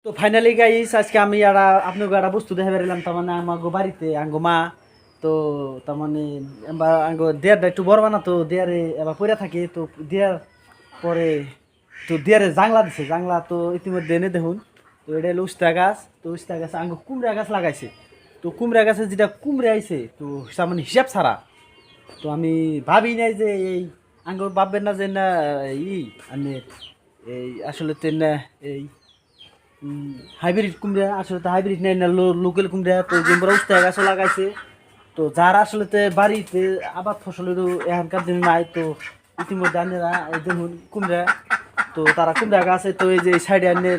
তো finally guys আজকে আমি আপনাকে একটা বস্তু দেখা বেরলাম। তার মানে আমার বাড়িতে আঙ্গো মা তো তার মানে আঙ্গো দেয়ারটা একটু বড় বানা, তো দেয়ারে এবার পড়ে থাকে। তো দেয়ার পরে তো দেয়ারে জাংলা দিছে, জাংলা তো ইতিমধ্যে এনে দেখুন। তো এটা হলো উস্তা গাছ। তো উস্তা গাছ আঙ্গো কুমড়া গাছ লাগাইছে। তো কুমড়া গাছে যেটা কুমড়ে আইছে তো মানে হিসাব ছাড়া। তো আমি ভাবি নাই যে এই আঙ্গো ভাববেন না যে না মানে এই আসলে তো না এই হাইব্রিড কুমড়া, আসলে তো হাইব্রিড নেই না, লোকাল কুমড়া। তো যেমন উস্তা গাছও লাগাইছে। তো যারা আসলে বাড়িতে আবাদ ফসলেরও এখনকার দিনে নাই, তো ইতিমধ্যে আনেরা দেখুন কুমড়া। তো তারা কুমড়া গাছে তো এই যে সাইডে আনে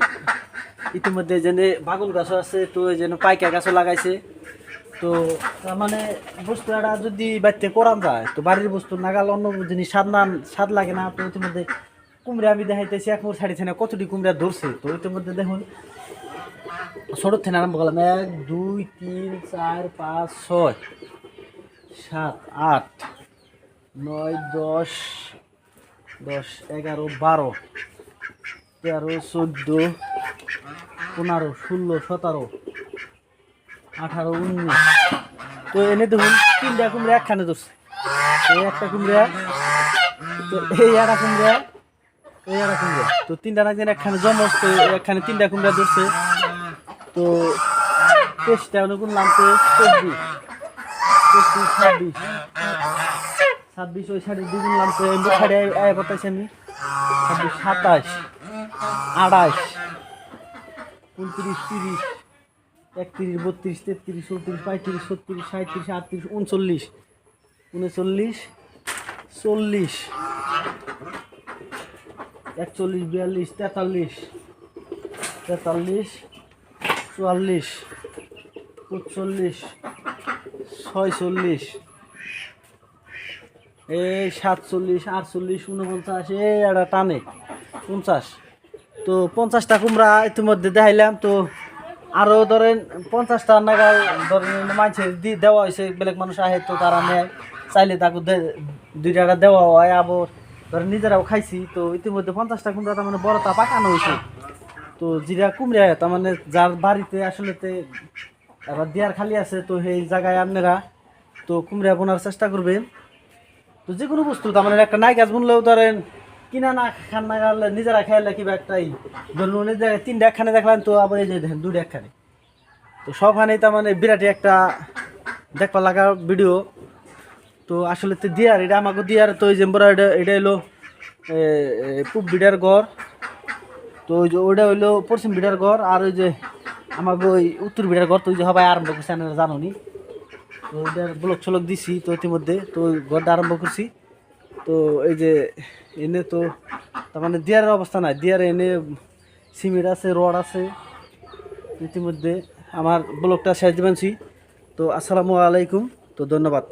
ইতিমধ্যে যেন বাগুন গাছও আছে, তো এই যেন পাইকা গাছও লাগাইছে। তো তার মানে বস্তু একটা যদি বাড়িতে করান যায় তো বাড়ির বস্তু নাগাল অন্য জিনিস স্বাদ লাগে না। তো ইতিমধ্যে কুমড়া আমি দেখাইতেছি এক মোট ছাড়িছে না কতটি কুমড়া ধরছে। তো ইতিমধ্যে দেখুন ছোট থেকে আরম্ভ করলাম 1 2 3 4 5 6 7 8 9 10 10 11 12 13 14 15 16 17 18 19। তো এনে দেখুন 3টা কুমড়া একখানে ধরছে। এই একটা কুমড়া, তো এই একটা কুমড়া, এই একটা কুমড়া, তো 3টা না একখানে জমস। তো একখানে 3টা কুমড়া ধরছে। তো টেস্টটা অনুকূল নাম তো 24 25 26 ওই সাইডে দুগুণ নাম তো এমনি সাইডে আয় বলতেছি আমি 26 27 28 29 30 31 32 33 34 35 36 37 38 39 39 40 41 42 43 44 44 45 46 এই 47 48 49 এই একটা টানে 50। তো 50টা কুমড়া ইতিমধ্যে দেখাইলাম। তো আরও ধরেন 50টা নাগাল ধরেন মানুষের দেওয়া হয়েছে, বেলেগ মানুষ আহে তো তারা নেয়, চাইলে তাকে 2টা দেওয়া হয়। আবার ধরেন নিজেরাও খাইছি। তো ইতিমধ্যে 50টা কুমড়া তার মানে বড়টা পাকানো হয়েছে। তো যেটা কুমড়া তার মানে যার বাড়িতে আসলে এবার দেয়ার খালি আছে তো সেই জায়গায় আপনারা তো কুমড়া বোনার চেষ্টা করবেন। তো যে কোনো বস্তু তার মানে একটা নাই গাছ বুনলেও ধরেন কিনা না খান না গেলে নিজেরা খেয়ালে কিবা একটাই ধরুন অনেক জায়গায় 3টা একখানে দেখলেন, তো আবার এই যে দেখেন 2টা একখানে। তো সবখানেই তার মানে বিরাটই একটা দেখবার লাগা ভিডিও। তো আসলে তো দিয়ার এটা আমাকে দিয়ার তো ওই যে এটা হলো পূব বিড়ার ঘর। তো ওই যে ওইটা হইলো পশ্চিম বিড়ার ঘর, আর ওই যে আমাকে ওই উত্তর বিড়ার ঘর। তো ওই যে সবাই আরম্ভ করছে আপনারা জানোনি। তো ওইটার ব্লক ছলক দিছি তো ইতিমধ্যে, তো ওই ঘরটা আরম্ভ করছি। তো এই যে এনে তো তার মানে দিয়ারের অবস্থা নাই, দিয়ারে এনে সিমেন্ট আছে, রড আছে। ইতিমধ্যে আমার ব্লকটা শেষ দিবেনছি। তো আসসালামু আলাইকুম, তো ধন্যবাদ।